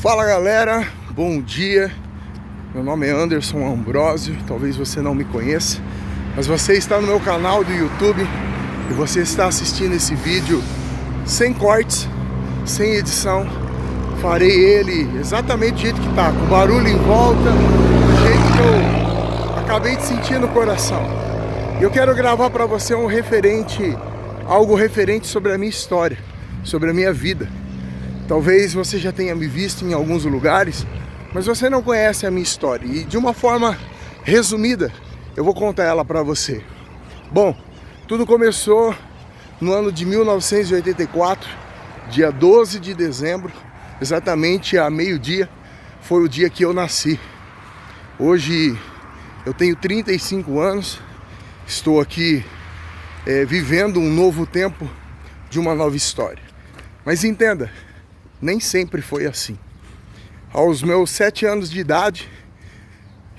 Fala galera, bom dia. Meu nome é Anderson Ambrosio, talvez você não me conheça, mas você está no meu canal do YouTube e você está assistindo esse vídeo sem cortes, sem edição. Farei ele exatamente do jeito que tá, com barulho em volta, do jeito que eu acabei de sentir no coração. E eu quero gravar para você algo referente sobre a minha história, sobre a minha vida. Talvez você já tenha me visto em alguns lugares, mas você não conhece a minha história. E de uma forma resumida, eu vou contar ela para você. Bom, tudo começou no ano de 1984, dia 12 de dezembro, exatamente a meio-dia, foi o dia que eu nasci. Hoje eu tenho 35 anos, estou aqui vivendo um novo tempo de uma nova história. Mas entenda, nem sempre foi assim. Aos meus 7 anos de idade,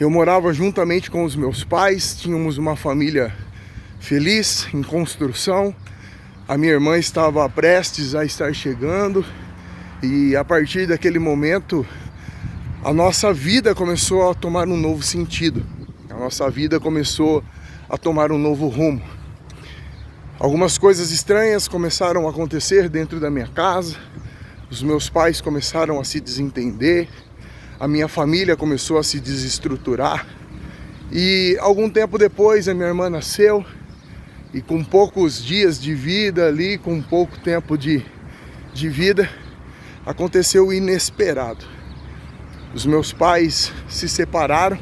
eu morava juntamente com os meus pais, tínhamos uma família feliz, em construção. A minha irmã estava prestes a estar chegando e a partir daquele momento, a nossa vida começou a tomar um novo sentido. A nossa vida começou a tomar um novo rumo. Algumas coisas estranhas começaram a acontecer dentro da minha casa. Os meus pais começaram a se desentender, a minha família começou a se desestruturar e algum tempo depois a minha irmã nasceu e com poucos dias de vida ali, com pouco tempo de vida, aconteceu o inesperado. Os meus pais se separaram,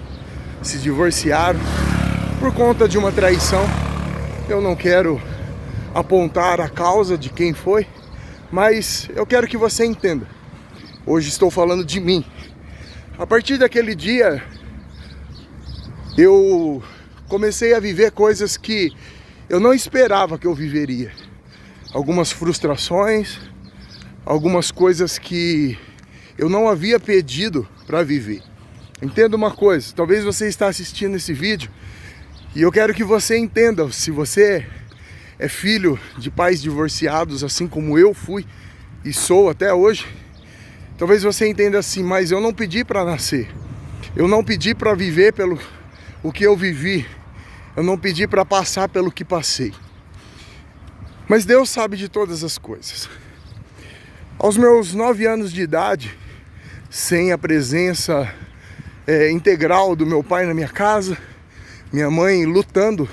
se divorciaram por conta de uma traição. Eu não quero apontar a causa de quem foi, mas eu quero que você entenda. Hoje estou falando de mim. A partir daquele dia, eu comecei a viver coisas que eu não esperava que eu viveria. Algumas frustrações, algumas coisas que eu não havia pedido para viver. Entenda uma coisa, talvez você está assistindo esse vídeo e eu quero que você entenda, se você é filho de pais divorciados, assim como eu fui e sou até hoje, talvez você entenda assim, mas eu não pedi para nascer, eu não pedi para viver pelo o que eu vivi, eu não pedi para passar pelo que passei, mas Deus sabe de todas as coisas. Aos meus 9 anos de idade, sem a presença integral do meu pai na minha casa, minha mãe lutando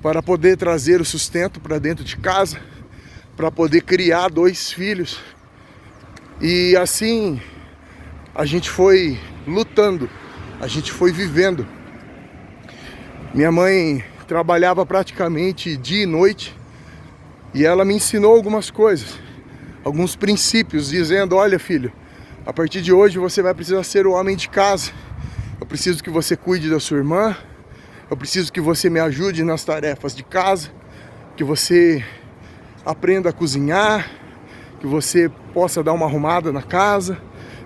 para poder trazer o sustento para dentro de casa, para poder criar 2 filhos. E assim a gente foi lutando, a gente foi vivendo. Minha mãe trabalhava praticamente dia e noite e ela me ensinou algumas coisas, alguns princípios, dizendo: olha filho, a partir de hoje você vai precisar ser o homem de casa. Eu preciso que você cuide da sua irmã, eu preciso que você me ajude nas tarefas de casa, que você aprenda a cozinhar, que você possa dar uma arrumada na casa,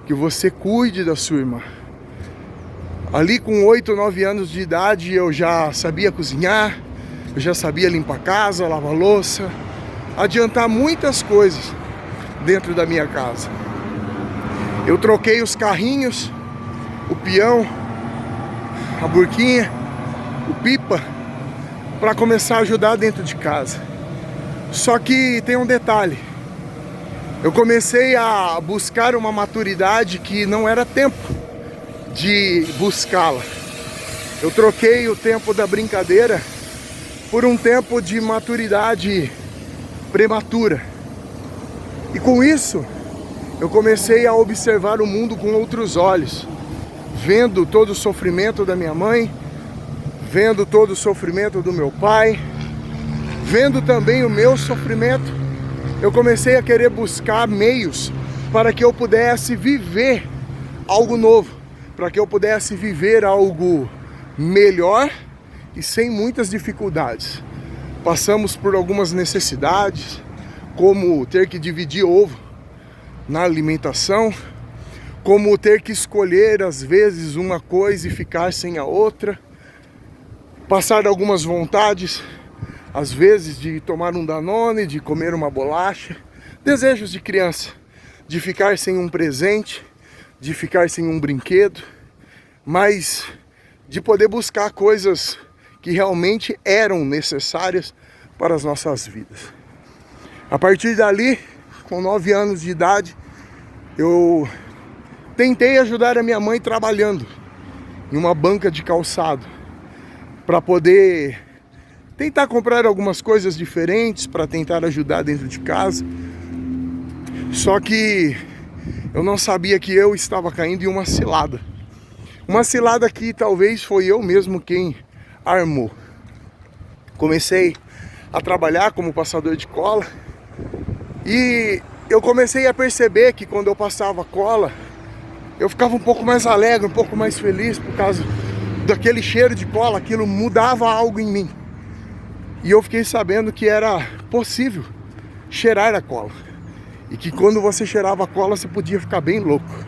que você cuide da sua irmã. Ali com 8, 9 anos de idade eu já sabia cozinhar, eu já sabia limpar a casa, lavar louça, adiantar muitas coisas dentro da minha casa. Eu troquei os carrinhos, o peão, a burquinha, o pipa, para começar a ajudar dentro de casa. Só que tem um detalhe, eu comecei a buscar uma maturidade que não era tempo de buscá-la. Eu troquei o tempo da brincadeira por um tempo de maturidade prematura. E com isso, eu comecei a observar o mundo com outros olhos, vendo todo o sofrimento da minha mãe, vendo todo o sofrimento do meu pai, vendo também o meu sofrimento. Eu comecei a querer buscar meios para que eu pudesse viver algo novo, para que eu pudesse viver algo melhor e sem muitas dificuldades. Passamos por algumas necessidades, como ter que dividir ovo na alimentação, como ter que escolher às vezes uma coisa e ficar sem a outra, passar algumas vontades, às vezes de tomar um Danone, de comer uma bolacha, desejos de criança, de ficar sem um presente, de ficar sem um brinquedo, mas de poder buscar coisas que realmente eram necessárias para as nossas vidas. A partir dali, com 9 anos de idade, eu tentei ajudar a minha mãe trabalhando em uma banca de calçado, para poder tentar comprar algumas coisas diferentes, para tentar ajudar dentro de casa. Só que eu não sabia que eu estava caindo em uma cilada. Uma cilada que talvez foi eu mesmo quem armou. Comecei a trabalhar como passador de cola e eu comecei a perceber que quando eu passava cola, eu ficava um pouco mais alegre, um pouco mais feliz por causa daquele cheiro de cola. Aquilo mudava algo em mim. E eu fiquei sabendo que era possível cheirar a cola. E que quando você cheirava a cola, você podia ficar bem louco.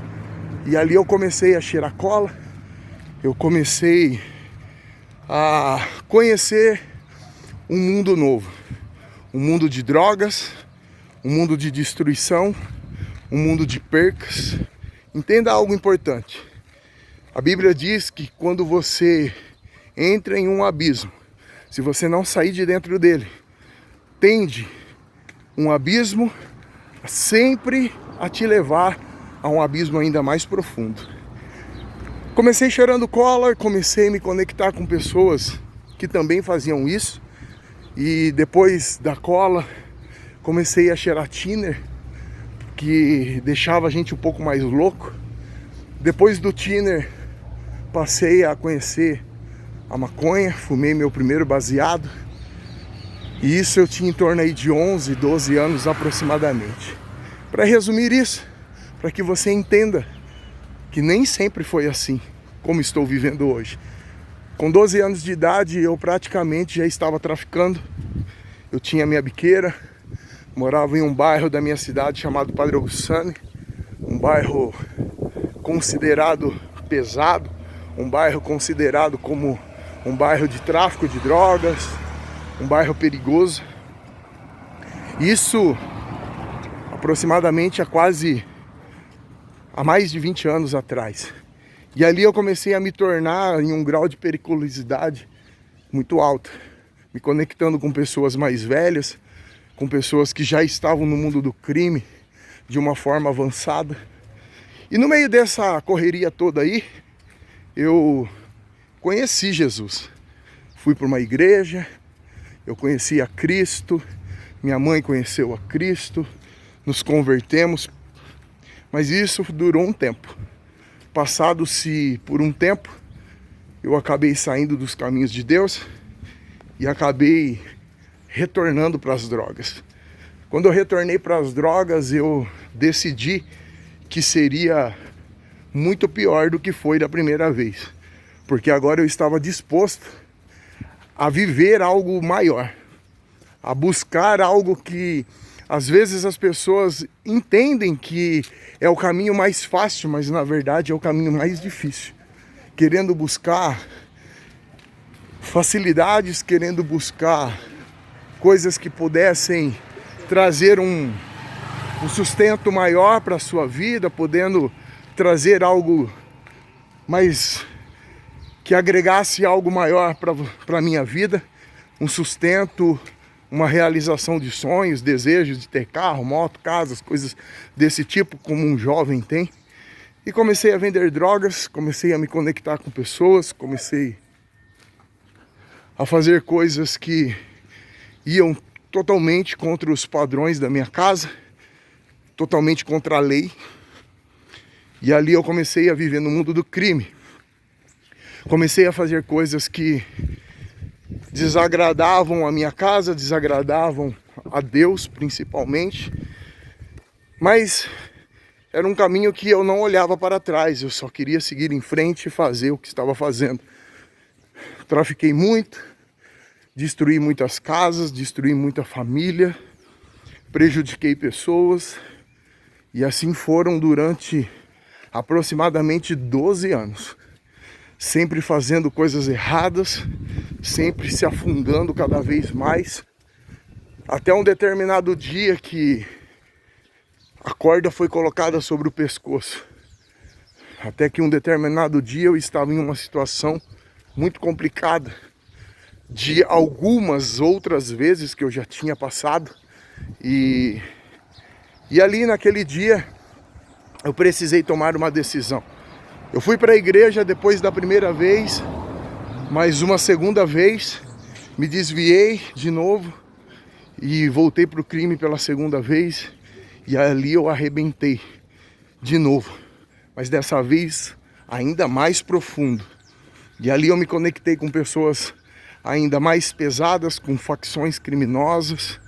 E ali eu comecei a cheirar cola. Eu comecei a conhecer um mundo novo. Um mundo de drogas, um mundo de destruição, um mundo de percas. Entenda algo importante. A Bíblia diz que quando você entra em um abismo, se você não sair de dentro dele, tende um abismo sempre a te levar a um abismo ainda mais profundo. Comecei cheirando cola, comecei a me conectar com pessoas que também faziam isso. E depois da cola, comecei a cheirar thinner, que deixava a gente um pouco mais louco. Depois do thinner, passei a conhecer a maconha, fumei meu primeiro baseado. E isso eu tinha em torno aí de 11, 12 anos aproximadamente. Para resumir isso, para que você entenda que nem sempre foi assim, como estou vivendo hoje. Com 12 anos de idade, eu praticamente já estava traficando. Eu tinha minha biqueira, morava em um bairro da minha cidade chamado Padre Augussane, um bairro considerado pesado, um bairro considerado como um bairro de tráfico de drogas, um bairro perigoso. Isso aproximadamente há mais de 20 anos atrás. E ali eu comecei a me tornar em um grau de periculosidade muito alto, me conectando com pessoas mais velhas, com pessoas que já estavam no mundo do crime de uma forma avançada. E no meio dessa correria toda aí, eu conheci Jesus. Fui para uma igreja, eu conheci a Cristo, minha mãe conheceu a Cristo, nos convertemos, mas isso durou um tempo. Passado-se por um tempo, eu acabei saindo dos caminhos de Deus e acabei retornando para as drogas. Quando eu retornei para as drogas, eu decidi que seria muito pior do que foi da primeira vez, porque agora eu estava disposto a viver algo maior, a buscar algo que às vezes as pessoas entendem que é o caminho mais fácil, mas na verdade é o caminho mais difícil. Querendo buscar facilidades, querendo buscar coisas que pudessem trazer um sustento maior para a sua vida, podendo trazer algo mais que agregasse algo maior para a minha vida, um sustento, uma realização de sonhos, desejos de ter carro, moto, casas, coisas desse tipo, como um jovem tem. E comecei a vender drogas, comecei a me conectar com pessoas, comecei a fazer coisas que iam totalmente contra os padrões da minha casa, totalmente contra a lei. E ali eu comecei a viver no mundo do crime. Comecei a fazer coisas que desagradavam a minha casa, desagradavam a Deus principalmente, mas era um caminho que eu não olhava para trás, eu só queria seguir em frente e fazer o que estava fazendo. Trafiquei muito, destruí muitas casas, destruí muita família, prejudiquei pessoas, e assim foram durante aproximadamente 12 anos. Sempre fazendo coisas erradas, sempre se afundando cada vez mais, até um determinado dia que a corda foi colocada sobre o pescoço. Até que um determinado dia eu estava em uma situação muito complicada, de algumas outras vezes que eu já tinha passado. E ali naquele dia eu precisei tomar uma decisão. Eu fui para a igreja depois da primeira vez, mas uma segunda vez me desviei de novo e voltei para o crime pela segunda vez. E ali eu arrebentei de novo, mas dessa vez ainda mais profundo. E ali eu me conectei com pessoas ainda mais pesadas, com facções criminosas,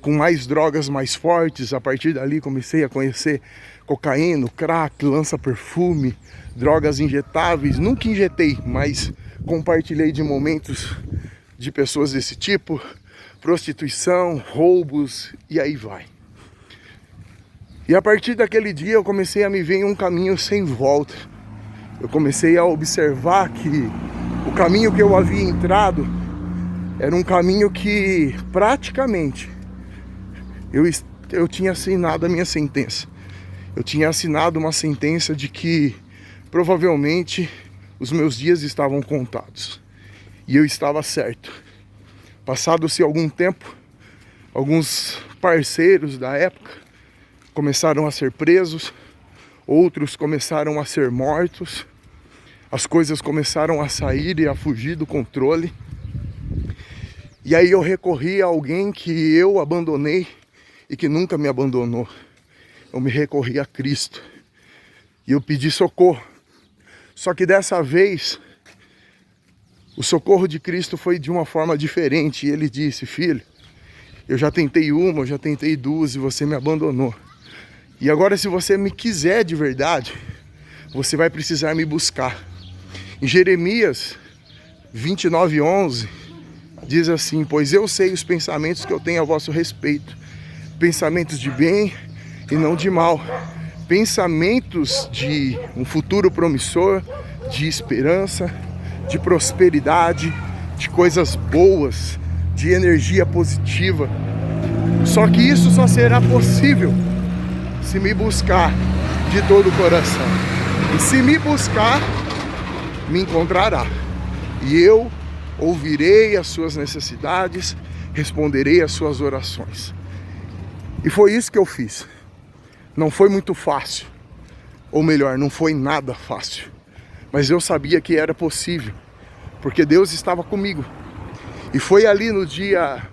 com mais drogas mais fortes. A partir dali comecei a conhecer cocaína, crack, lança-perfume, drogas injetáveis. Nunca injetei, mas compartilhei de momentos de pessoas desse tipo, prostituição, roubos e aí vai. E a partir daquele dia eu comecei a me ver em um caminho sem volta. Eu comecei a observar que o caminho que eu havia entrado era um caminho que praticamente eu tinha assinado a minha sentença. Eu tinha assinado uma sentença de que provavelmente os meus dias estavam contados. E eu estava certo. Passado-se algum tempo, alguns parceiros da época começaram a ser presos, outros começaram a ser mortos, as coisas começaram a sair e a fugir do controle. E aí eu recorri a alguém que eu abandonei e que nunca me abandonou. Eu me recorri a Cristo e eu pedi socorro. Só que dessa vez o socorro de Cristo foi de uma forma diferente. E ele disse: filho, eu já tentei uma, eu já tentei duas e você me abandonou. E agora, se você me quiser de verdade, você vai precisar me buscar. Em Jeremias 29:11 diz assim: pois eu sei os pensamentos que eu tenho a vosso respeito, pensamentos de bem e não de mal, pensamentos de um futuro promissor, de esperança, de prosperidade, de coisas boas, de energia positiva. Só que isso só será possível se me buscar de todo o coração. E se me buscar, me encontrará. E eu ouvirei as suas necessidades, responderei às suas orações. E foi isso que eu fiz. Não foi muito fácil. Ou melhor, não foi nada fácil. Mas eu sabia que era possível, porque Deus estava comigo. E foi ali no dia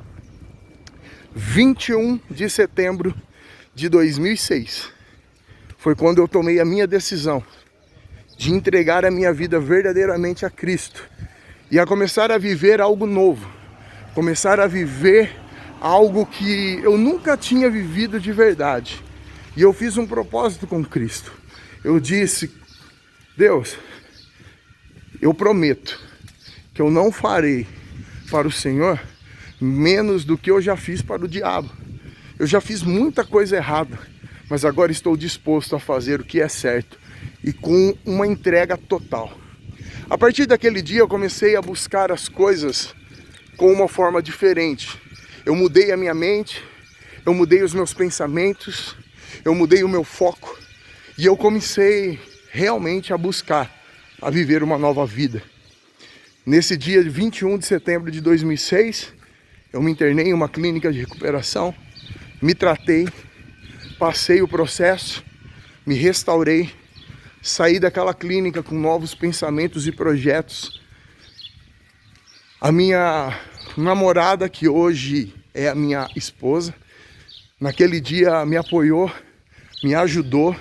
21 de setembro de 2006, foi quando eu tomei a minha decisão de entregar a minha vida verdadeiramente a Cristo e a começar a viver algo novo, começar a viver algo que eu nunca tinha vivido de verdade. E eu fiz um propósito com Cristo. Eu disse: Deus, eu prometo que eu não farei para o Senhor menos do que eu já fiz para o diabo. Eu já fiz muita coisa errada, mas agora estou disposto a fazer o que é certo e com uma entrega total. A partir daquele dia eu comecei a buscar as coisas com uma forma diferente. Eu mudei a minha mente, eu mudei os meus pensamentos, eu mudei o meu foco e eu comecei realmente a buscar, a viver uma nova vida. Nesse dia 21 de setembro de 2006, eu me internei em uma clínica de recuperação, me tratei, passei o processo, me restaurei, saí daquela clínica com novos pensamentos e projetos. A minha namorada, que hoje é a minha esposa, naquele dia me apoiou, me ajudou,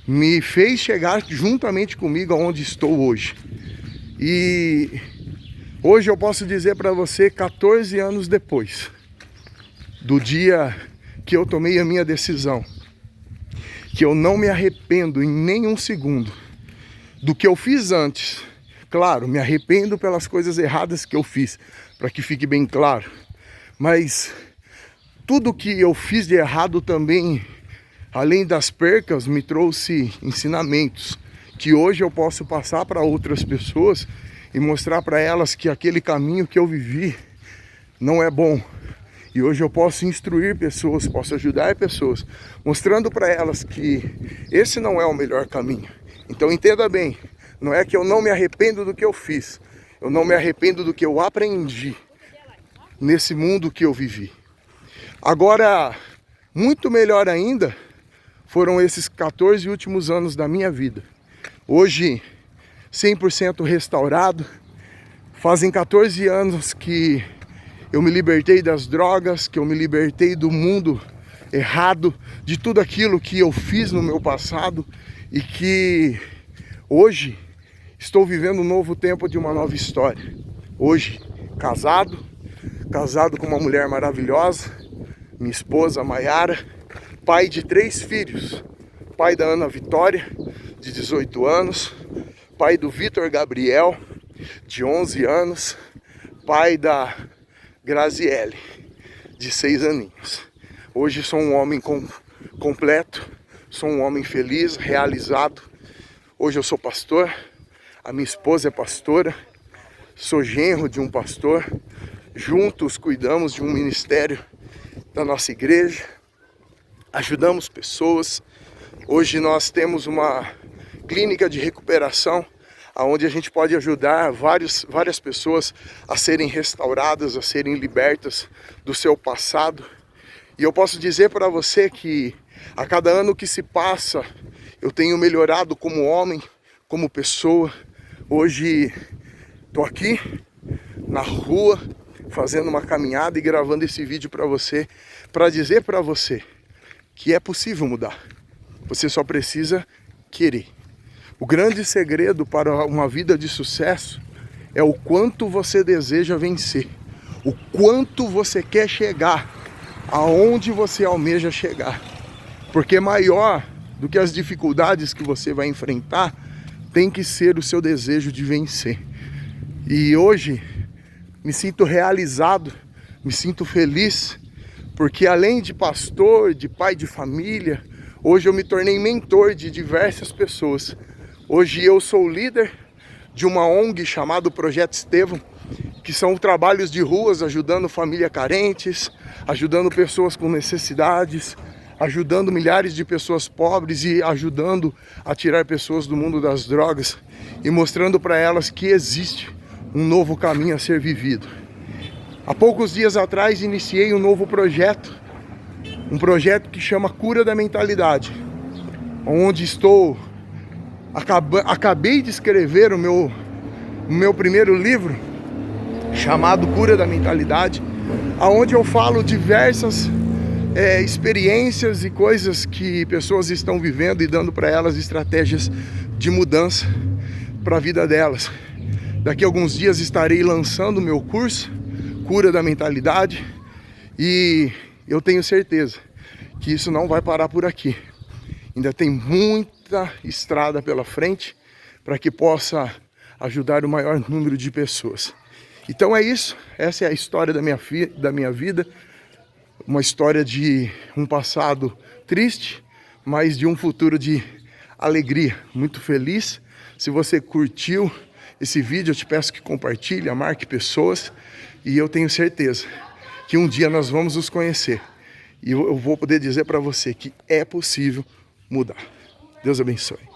me fez chegar juntamente comigo aonde estou hoje. E hoje eu posso dizer para você, 14 anos depois do dia que eu tomei a minha decisão, que eu não me arrependo em nenhum segundo do que eu fiz antes. Claro, me arrependo pelas coisas erradas que eu fiz, para que fique bem claro. Mas tudo que eu fiz de errado também, além das percas, me trouxe ensinamentos que hoje eu posso passar para outras pessoas e mostrar para elas que aquele caminho que eu vivi não é bom. E hoje eu posso instruir pessoas, posso ajudar pessoas, mostrando para elas que esse não é o melhor caminho. Então entenda bem, não é que eu não me arrependo do que eu fiz, eu não me arrependo do que eu aprendi nesse mundo que eu vivi. Agora, muito melhor ainda, foram esses 14 últimos anos da minha vida. Hoje, 100% restaurado, fazem 14 anos que eu me libertei das drogas, que eu me libertei do mundo errado, de tudo aquilo que eu fiz no meu passado e que hoje estou vivendo um novo tempo de uma nova história. Hoje, casado com uma mulher maravilhosa, minha esposa Maiara, pai de 3 filhos, pai da Ana Vitória, de 18 anos, pai do Vitor Gabriel, de 11 anos, pai da Graziele, de 6 aninhos. Hoje sou um homem completo, sou um homem feliz, realizado. Hoje eu sou pastor, a minha esposa é pastora, sou genro de um pastor. Juntos cuidamos de um ministério da nossa igreja, ajudamos pessoas. Hoje nós temos uma clínica de recuperação, onde a gente pode ajudar várias pessoas a serem restauradas, a serem libertas do seu passado. E eu posso dizer para você que a cada ano que se passa, eu tenho melhorado como homem, como pessoa. Hoje estou aqui na rua, fazendo uma caminhada e gravando esse vídeo para você, para dizer para você que é possível mudar. Você só precisa querer. O grande segredo para uma vida de sucesso é o quanto você deseja vencer, o quanto você quer chegar aonde você almeja chegar. Porque maior do que as dificuldades que você vai enfrentar, tem que ser o seu desejo de vencer. E hoje me sinto realizado, me sinto feliz, porque além de pastor, de pai de família, hoje eu me tornei mentor de diversas pessoas. Hoje eu sou líder de uma ONG chamada Projeto Estevão, que são trabalhos de ruas, ajudando famílias carentes, ajudando pessoas com necessidades, ajudando milhares de pessoas pobres e ajudando a tirar pessoas do mundo das drogas e mostrando para elas que existe um novo caminho a ser vivido. Há poucos dias atrás iniciei um novo projeto, um projeto que chama Cura da Mentalidade, onde acabei de escrever o meu primeiro livro, chamado Cura da Mentalidade, onde eu falo diversas experiências e coisas que pessoas estão vivendo e dando para elas estratégias de mudança para a vida delas. Daqui a alguns dias estarei lançando o meu curso, Cura da Mentalidade, e eu tenho certeza que isso não vai parar por aqui. Ainda tem muita estrada pela frente para que possa ajudar o maior número de pessoas. Então é isso, essa é a história da minha vida, uma história de um passado triste, mas de um futuro de alegria, muito feliz. Se você curtiu esse vídeo, eu te peço que compartilhe, marque pessoas, e eu tenho certeza que um dia nós vamos nos conhecer, e eu vou poder dizer para você que é possível mudar. Deus abençoe.